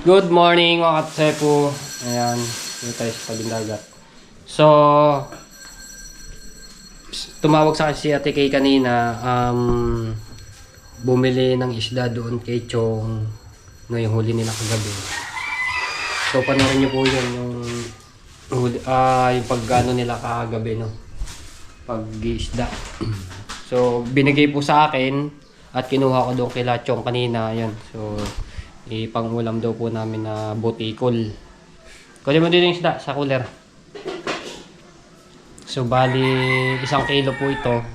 Good morning mga katsepo. Ayan, dito tayo sa tabing dagat. So, tumawag sa akin si Ate Kay kanina. Bumili ng isda doon kay Chong. No, yung huli nila kagabi. So, panoorin niyo po yun. Yung pag-ano nila kagabi, no? Pag-isda. So, binigay po sa akin at kinuha ko doon kay Chong kanina. Ayan. So, ipang-ulam daw po namin na butikol. Kunin mo din yung isda sa cooler. So, bali 1 kilo po ito.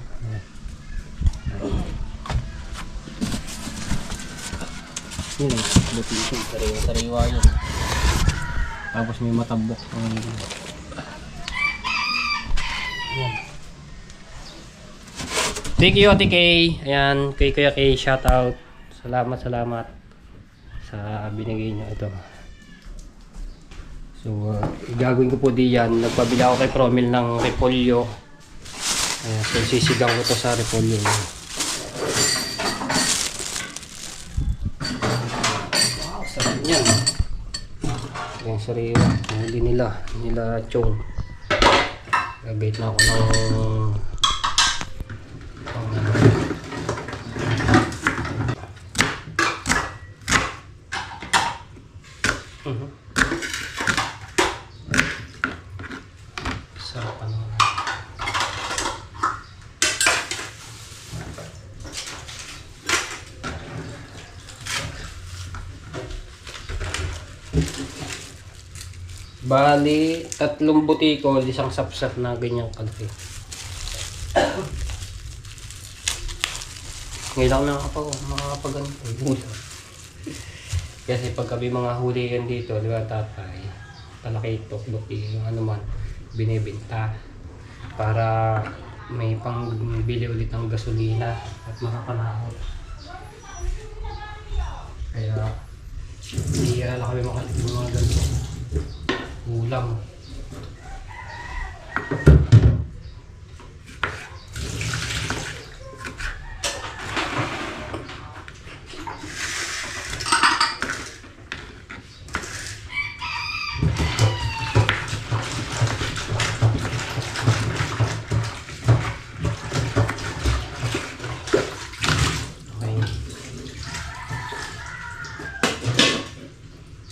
Yun, butikol. Sariwa yun. Tapos may matabok. Yan. Thank you, Ate Kay. Ayan, kay Kuya Kay, shout out. Salamat sa binigay niya ito. So, gagawin ko po diyan. Nagpabili ako kay Promil ng repolyo. Ayan, so sisigang ko to sa repolyo. Wow, sarap niyan. Ayan, sariwa. Huli nila Chong. Gagawin na ako ng sarap ano. Bali, 3 butikol, 1 sapsap na ganyang kalaki. Ngayon lang makakapag-ano. Kasi pag kami mga huli yan dito, di ba tatay, talakitok, buti, yung ano man, binibenta para may pangbili ulit ng gasolina at makapanahon. Kaya hindi lang kami makatipid mga ganito ulam.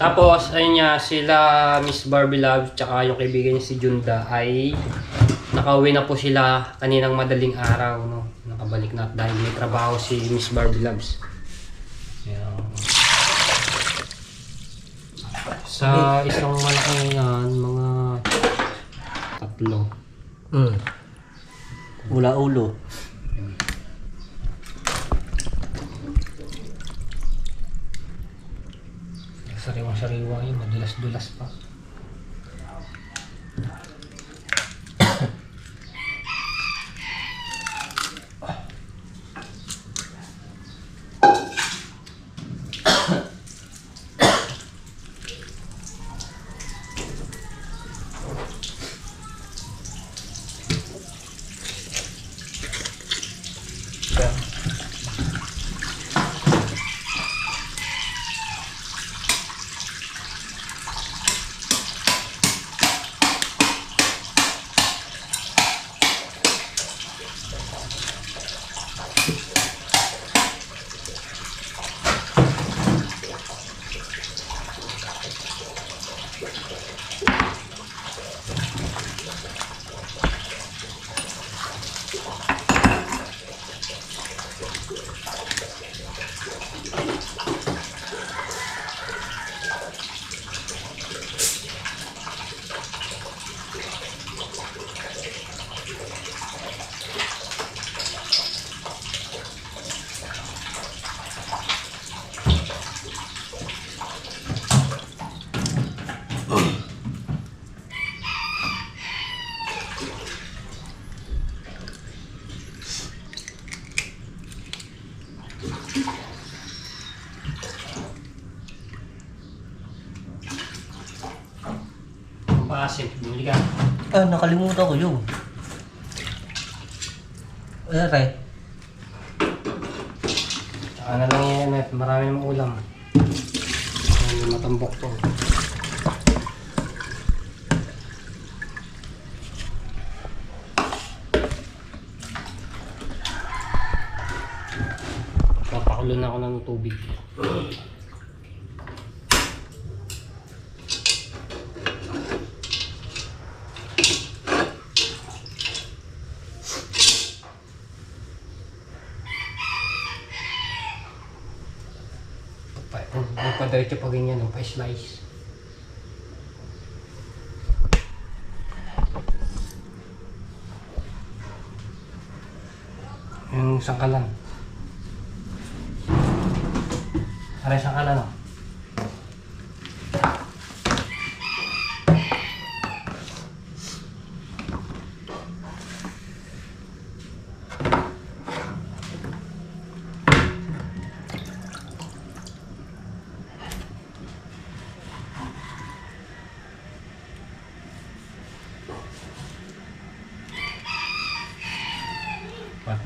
Tapos, ayun niya, sila Miss Barbie Love, tsaka yung kaibigan niya si Junda ay nakauwi na po sila kaninang madaling araw, no? Nakabalik na dahil may trabaho si Miss Barbie Loves. Ayan. Sa isang malaki yan, mga 3. Ula-ulo. Sariwa-sariwa yun, madulas-dulas pa. Paasin, bumili ka. Nakalimutan ko yun. Aray. Tsaka na lang yan, marami namang ulam. matambok to. Papakulo na ako ng tubig. Padiretso pa ganyan, pa-slice. Yung sangkalan. Aray sangkalan, no? Pa.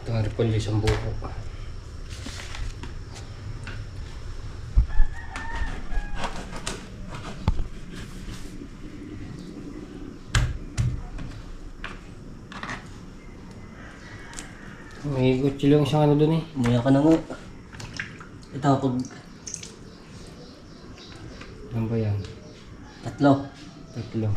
Ito ang repolyo isang buko. May kutsilyo yung isang ano dun eh. Umuya ka na nga. Ito, pag Ano ba yan? 3. Tatlo.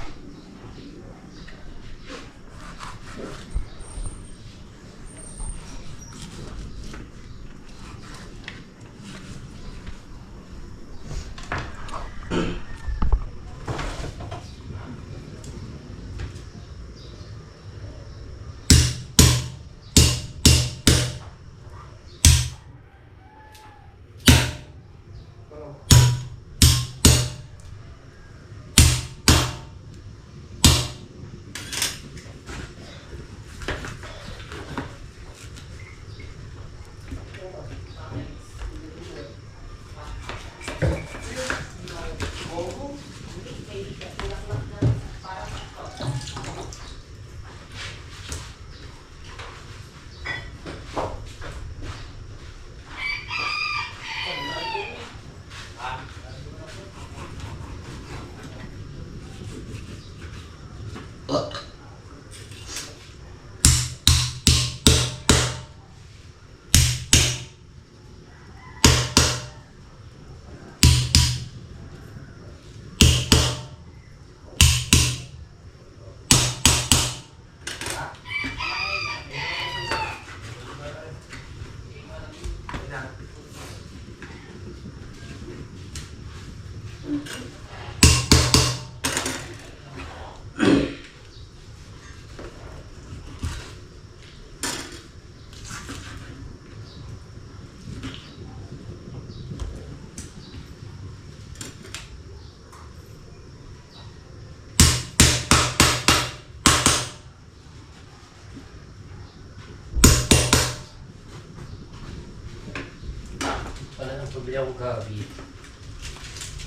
Pabili ako gabi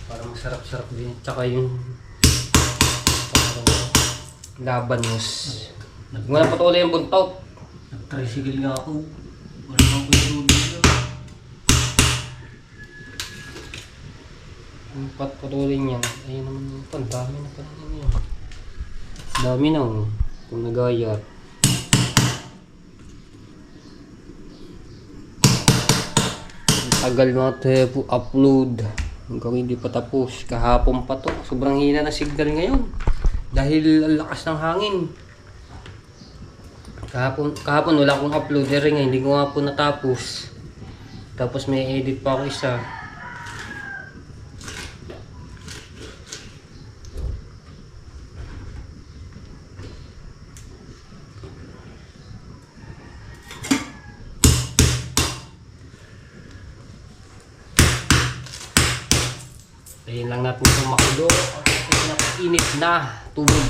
para masarap-sarap din, tsaka yung labanos. Huwag mo na patuloy yung buntot. nag-tricycle nga ako. Wala nang kuya Yung patuloy niya, ayun naman yung pan, dami na pala yun. Dami na kung nagayat. Tagal mga upload hanggang hindi pa tapos. Kahapon pa to, sobrang hina na signal ngayon dahil ang lakas ng hangin. Kahapon wala akong uploader nga, hindi ko nga po natapos. Tapos may edit pa ako isa. Tayin lang natin itong makulo at pinakainit na tubig.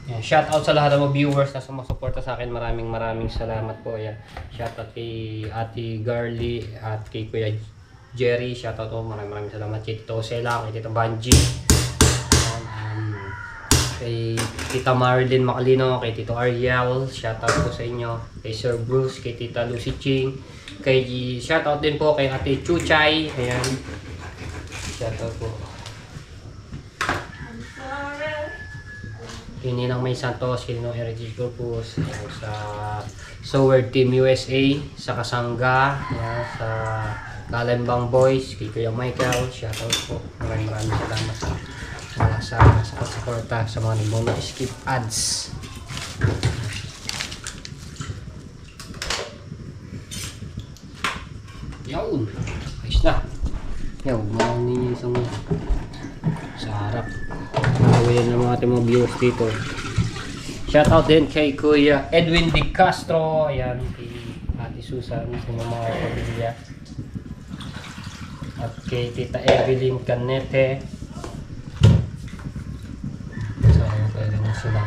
Yan, shout out sa lahat ng mga viewers na sumusuporta sa akin. Maraming salamat po. Yan. Shout out kay Ate Garly at kay Kuya Jerry. Shout out po. Maraming salamat kay Tito Sela, kay Tito Banji. Kay Tita Marilyn Macalino, kay Tito Ariel. Shout out po sa inyo. Kay Sir Bruce, kay Tita Lucy Ching. Kay shoutout din po kay Ate Chuchay. Ayan. Shoutout po. Kay Ninang May Santos, kay Ninong Energy Corpus, sa Soward Team USA, sa Kasangga, ayan, sa Kalembang Boys, kay Kuya Michael. Shoutout po. Maraming salamat sa pagsuporta sa mga nag-skip ads. Yawn, ayos na. Yawn, mahal ninyo isang sa harap. Mahawayan ng mga ating mga viewers dito. Shoutout din kay Kuya Edwin Di Castro. Ayan, kay Ate Susan, sa mga pamilya. At kay Tita Evelyn Canete. So, pwede na sila.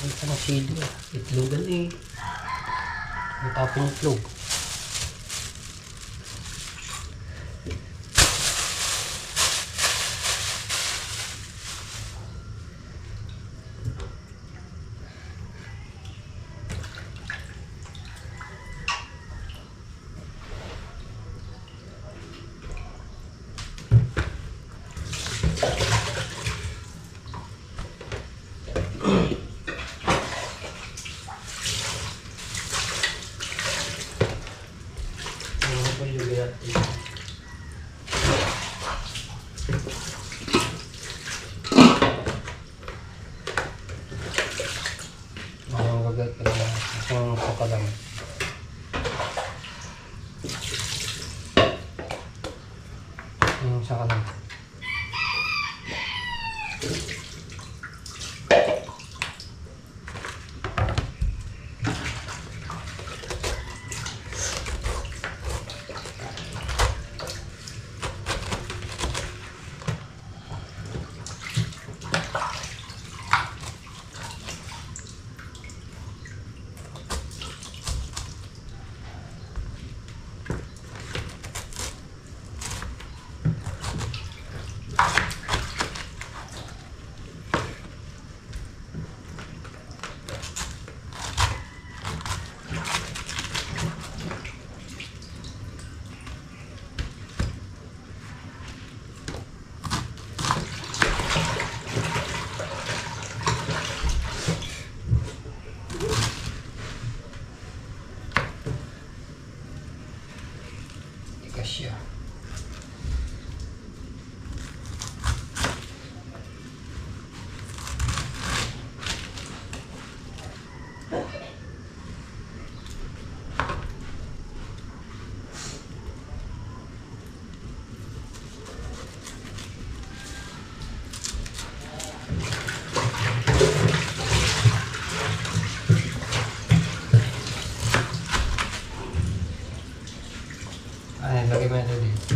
Ito na sili. Itlogan eh. Matapin itlog. Ang pakalam. Yung sakalam. Kasya. Ay, lagay mo ito dito.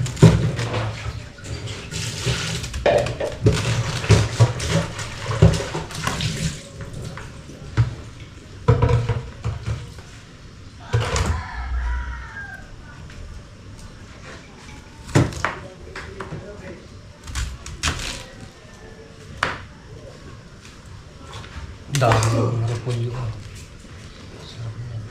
Dami ng repolyo. Sarap yan.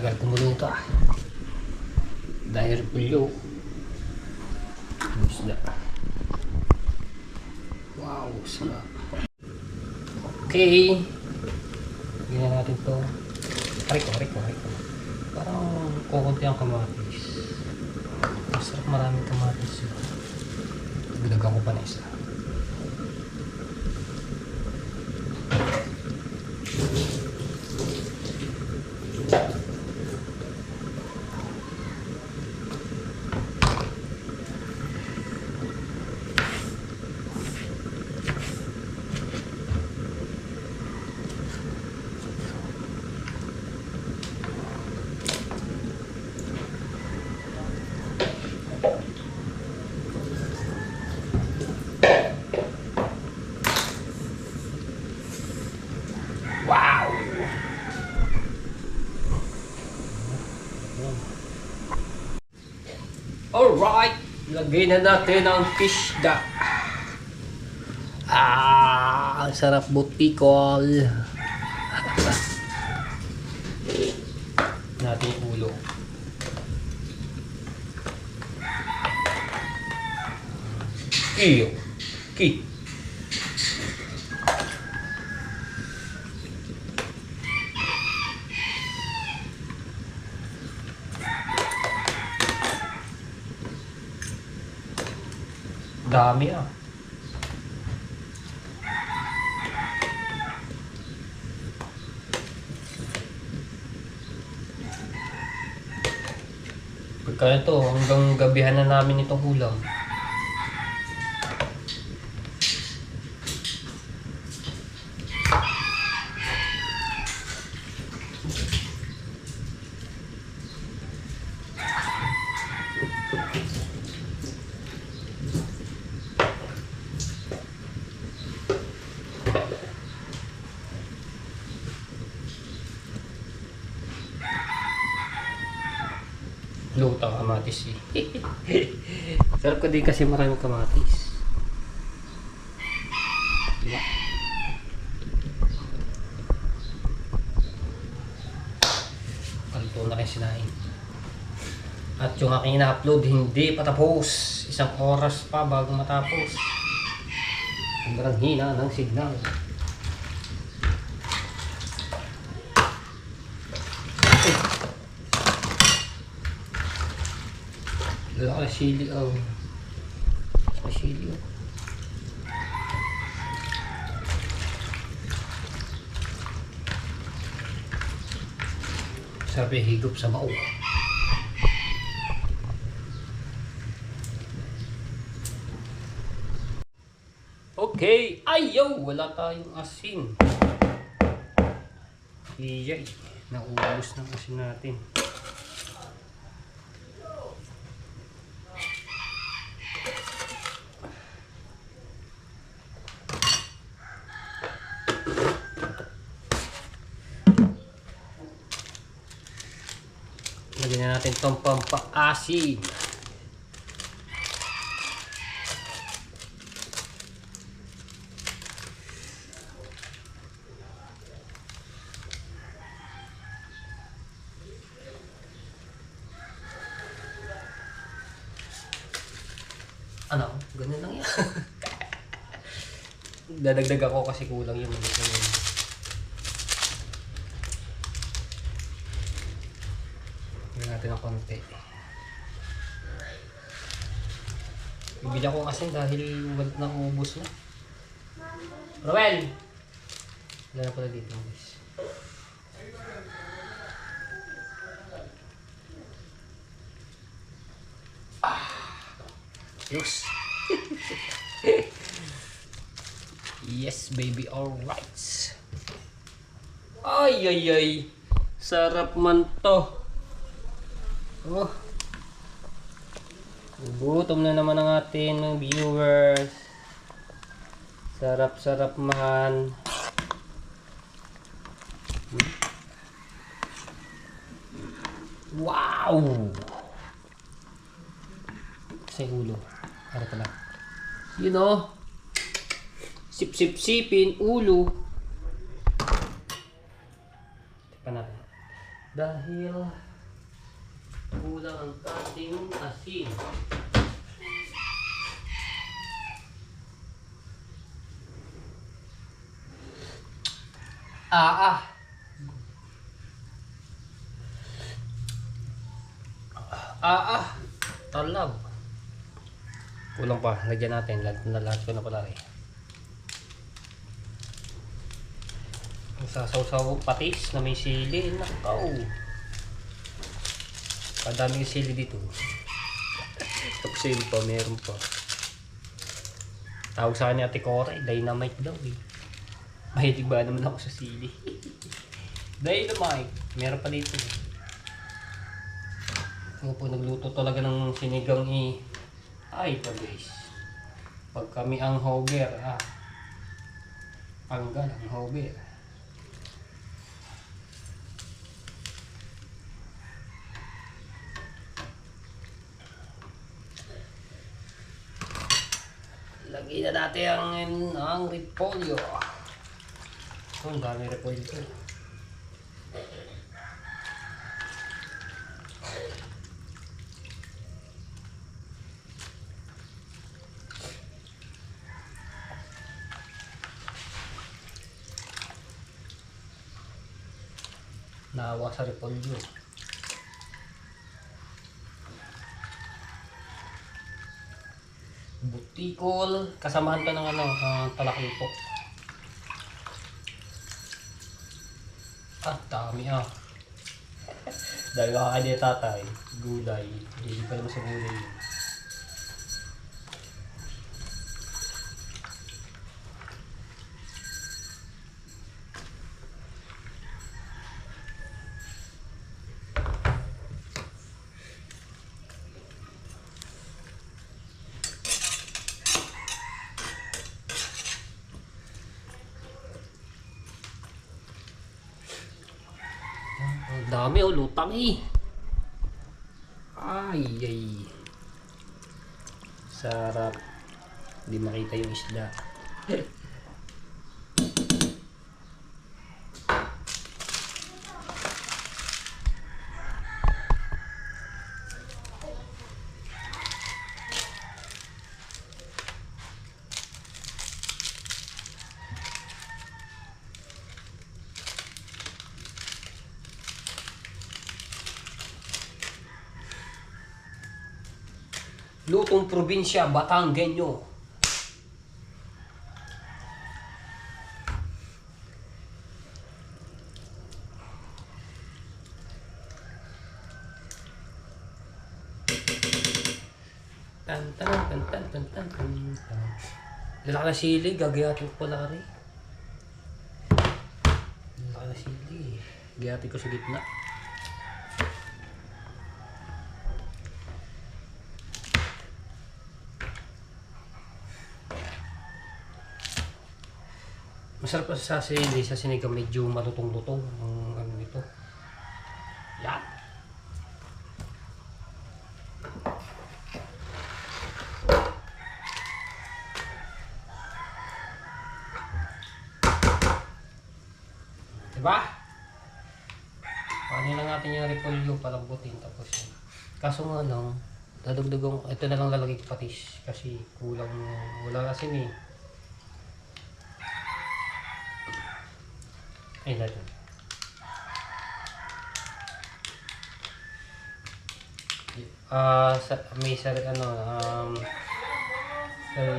Tagal kumuluto ah. Dahil pulo. Isda. Wow, sarap. Okay. Gina natin to. Riko. Parang kukunti ang kamatis. Masarap, maraming kamatis. Dagdagan ko pa na isa. Wow! Alright! Lagay na natin ang fish da. Ang sarap butikol. Natin ulo. Ki. Dami ah. Pagka ito, hanggang gabihan na namin itong ulam. Luto kamatis eh. Sarap ko din kasi maraming kamatis. Diba? Kalito na kayo sinain. At yung aking ina-upload hindi pa tapos. 1 oras pa bago matapos. Sobrang hina ng signal. Wala ka sili ang sili. Sabi higop sa mao. Okay, ayaw, wala tayong asin. Iyay, naubos ng asin natin. Lagyan na natin itong pampaasin. Ano? Ganun lang yan. Dadagdag ako kasi kulang yung mga ganun. Natin ng konti. Bibili ako kasi dahil walit na ubos na. Roel! Wala na pala dito guys. Yes! Yes baby, alright! Ay! Sarap man to! Oh. Gutom na naman ang ating viewers. Sarap man. Wow! Sa ulo. Para pala. You know, sipin ulo. Pa natin. Dahil kulang ang ating asin. Ah. Talab. Kulang pa. Lagyan natin. Lahat ko na pala rin. Sasaw-saw patis na may sili. Nakaw. Kadaming sili dito. Tapos yun pa. Meron pa. Tawag sa kanya Ate Cora. Dynamite daw eh. Mahilig ba naman ako sa sili? Dynamite. Meron pa dito. Ako po nagluto talaga ng sinigang ay pa guys. Pag kami ang hober, panggal ang hober. Lagyan na natin ang repolyo. Ang dami repolyo ito. Naawa sa repolyo. Butikol, kasamahan pa ng talakipok. Dami Dahil kakakanya tatay, gulay. Hindi pa naman sa gulay yun. Dami lutang Ay. Sarap. Hindi makita yung isda. Lutong probinsya, Batanggenyo. Lalaki na sili, gagayatin ko pala rin. Lalaki na sili, gagayatin ko sa gitna. Masarap pa sa sili, sa sinigang medyo matutong-lutong ang ano nito. Yan. Diba? Paano lang natin yung repolyo palambutin tapos yun. Kaso nga lang, dadagdagang, ito na lang lalagay ko patis kasi kulang, wala asin eh. Ay, natin. May sa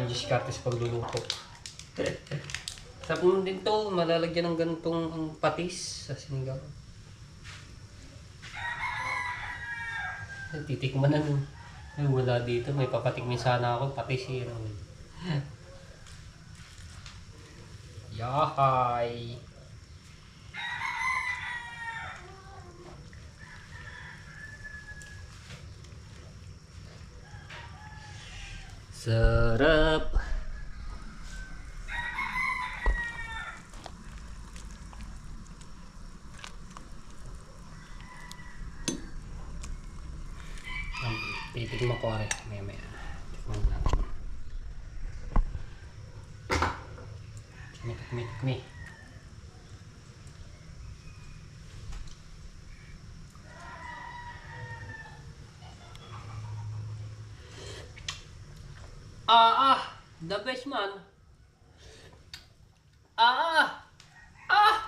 discartes pagluluto. Sarap naman din to, malalagyan ng ganitong patis sa sinigang. Titikman na nun. Ay, wala dito, may papatikmin sana ako, patis yun. Yahay! Sarap. Titikman ko rin. Maya. Tikman natin. Tikmi. man. Ah! Ah!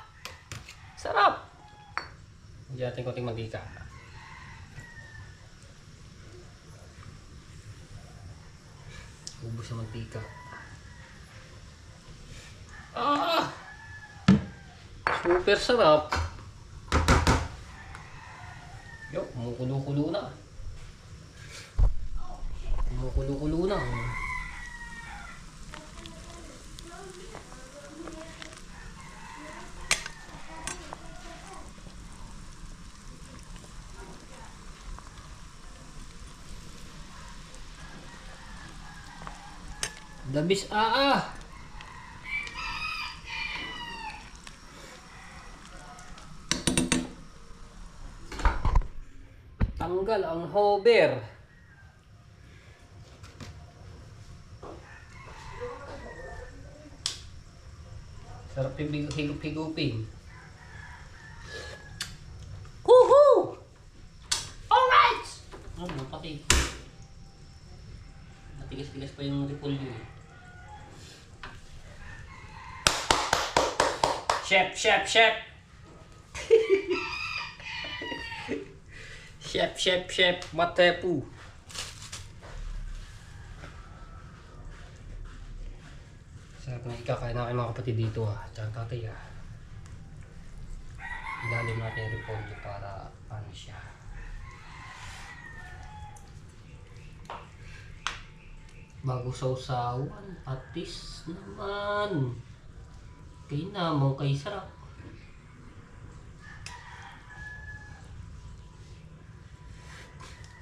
Sarap! Diyan natin konting mantika. Ubus sa mantika. Ah! Super sarap! Yo, kumukulo-kulo na. Kumukulo-kulo na. Dabis tanggal ang hover. Sarap yung higup-higupin. Woohoo! Alright! Pati. Matigas-tigas pa yung repolyo eh. Chef! Chef, matepu. Sarap na ikakain na kayo mga kapatid dito tsaka tatay ilalim natin yung repolyo para ano siya. Bago sausawan, patis naman. Kay namang kay sarap.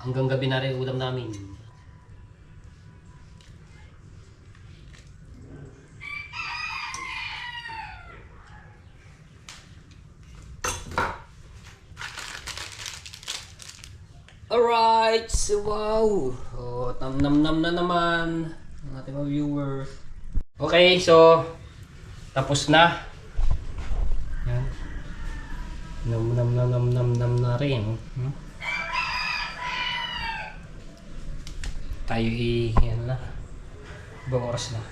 Hanggang gabi na rin ulam namin. Alright, so wow. Oh, nam-nam-nam na naman ang ating mga viewers. Okay, so tapos na. Yan. Nam-nam na rin. Tayo yan na. Ibang oras na.